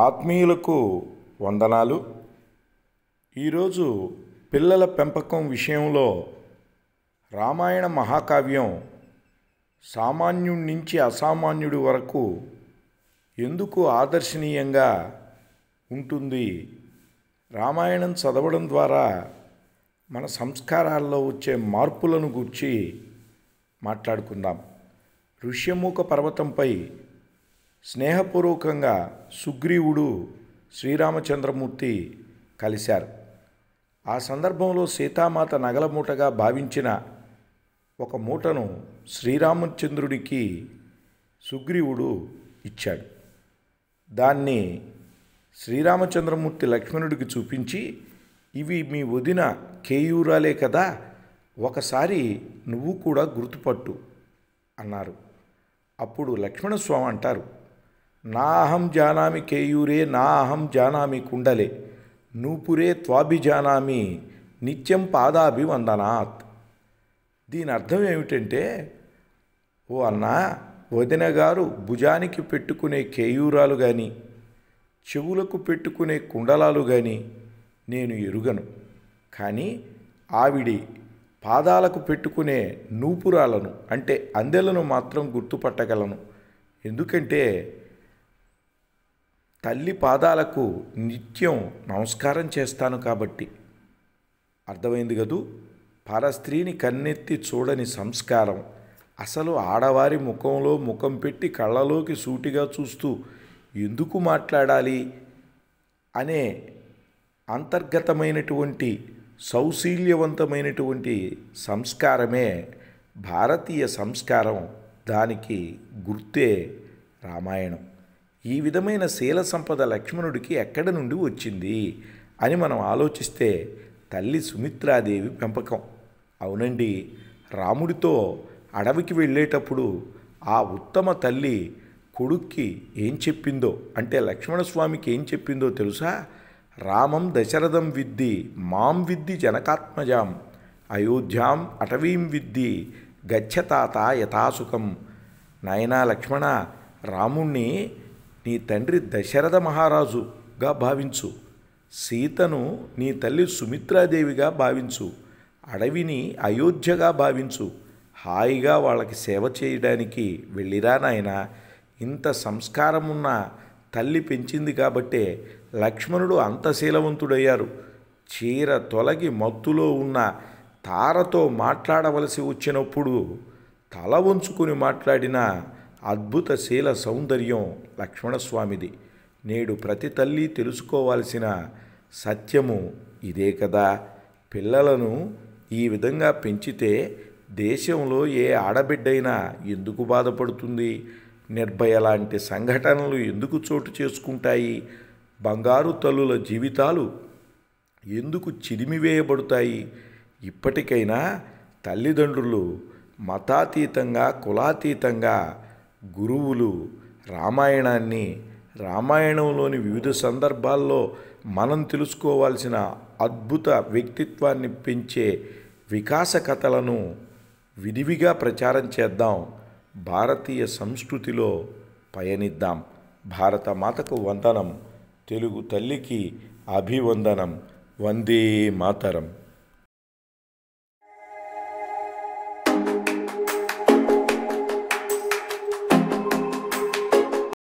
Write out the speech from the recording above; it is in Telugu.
ఆత్మీయులకు వందనాలు. ఈరోజు పిల్లల పెంపకం విషయంలో రామాయణ మహాకావ్యం సామాన్యుడి నుంచి అసామాన్యుడి వరకు ఎందుకు ఆదర్శనీయంగా ఉంటుంది? రామాయణం చదవడం ద్వారా మన సంస్కారాల్లో వచ్చే మార్పులను గూర్చి మాట్లాడుకుందాం. ఋష్యమూక పర్వతంపై స్నేహపూర్వకంగా సుగ్రీవుడు శ్రీరామచంద్రమూర్తి కలిశారు. ఆ సందర్భంలో సీతామాత నగల మూటగా భావించిన ఒక మూటను శ్రీరామచంద్రుడికి సుగ్రీవుడు ఇచ్చాడు. దాన్ని శ్రీరామచంద్రమూర్తి లక్ష్మణుడికి చూపించి, ఇవి మీ వదిన కేయూరాలే కదా, ఒకసారి నువ్వు కూడా గుర్తుపట్టు అన్నారు. అప్పుడు లక్ష్మణస్వామి అంటారు, నా అహం జానామి కేయూరే, నా అహం జానామి కుండలే, నూపురే త్వాభిజానామి నిత్యం పాదాభివందనాత్. దీని అర్థం ఏమిటంటే, ఓ అన్నా, వదిన గారు భుజానికి పెట్టుకునే కేయూరాలు కానీ చెవులకు పెట్టుకునే కుండలాలు కానీ నేను ఎరుగను, కానీ ఆవిడి పాదాలకు పెట్టుకునే నూపురాలను అంటే అందెలను మాత్రం గుర్తుపట్టగలను. ఎందుకంటే తల్లి పాదాలకు నిత్యం నమస్కారం చేస్తాను కాబట్టి. అర్థమైంది కదూ? పరస్త్రీని కన్నెత్తి చూడని సంస్కారం, అసలు ఆడవారి ముఖంలో ముఖం పెట్టి కళ్ళలోకి సూటిగా చూస్తూ ఎందుకు మాట్లాడాలి అనే అంతర్గతమైనటువంటి సౌశీల్యవంతమైనటువంటి సంస్కారమే భారతీయ సంస్కారం. దానికి గుర్తే రామాయణం. ఈ విధమైన శీల సంపద లక్ష్మణుడికి ఎక్కడి నుండి వచ్చింది అని మనం ఆలోచిస్తే తల్లి సుమిత్రాదేవి పెంపకం. అవునండి, రాముడితో అడవికి వెళ్ళేటప్పుడు ఆ ఉత్తమ తల్లి కొడుక్కి ఏం చెప్పిందో, అంటే లక్ష్మణస్వామికి ఏం చెప్పిందో తెలుసా? రామం దశరథం విద్ది మాం విద్ది జనకాత్మజాం, అయోధ్యాం అటవీం విద్ది గచ్చతాత యథాసుఖం. నాయనా లక్ష్మణ, రాముణ్ణి నీ తండ్రి దశరథ మహారాజుగా భావించు, సీతను నీ తల్లి సుమిత్రాదేవిగా భావించు, అడవిని అయోధ్యగా భావించు, హాయిగా వాళ్ళకి సేవ చేయడానికి వెళ్ళిరా నాయనా. ఇంత సంస్కారమున్న తల్లి పెంచింది కాబట్టే లక్ష్మణుడు అంత శీలవంతుడయ్యారు. చీర తొలగి మత్తులో ఉన్న తారతో మాట్లాడవలసి వచ్చినప్పుడు తల వంచుకుని మాట్లాడిన అద్భుత శీల సౌందర్యం లక్ష్మణస్వామిది. నేడు ప్రతి తల్లి తెలుసుకోవాల్సిన సత్యము ఇదే కదా. పిల్లలను ఈ విధంగా పెంచితే దేశంలో ఏ ఆడబిడ్డైనా ఎందుకు బాధపడుతుంది? నిర్భయ లాంటి సంఘటనలు ఎందుకు చోటు చేసుకుంటాయి? బంగారు తల్లుల జీవితాలు ఎందుకు చిదిమివేయబడతాయి? ఇప్పటికైనా తల్లిదండ్రులు మతాతీతంగా, కులాతీతంగా గురువులు రామాయణాన్ని, రామాయణంలోని వివిధ సందర్భాల్లో మనం తెలుసుకోవాల్సిన అద్భుత వ్యక్తిత్వాన్ని పెంచే వికాస కథలను విరివిగా ప్రచారం చేద్దాం. భారతీయ సంస్కృతిలో పయనిద్దాం. భారత మాతకు వందనం, తెలుగు తల్లికి అభివందనం. వందే మాతరం.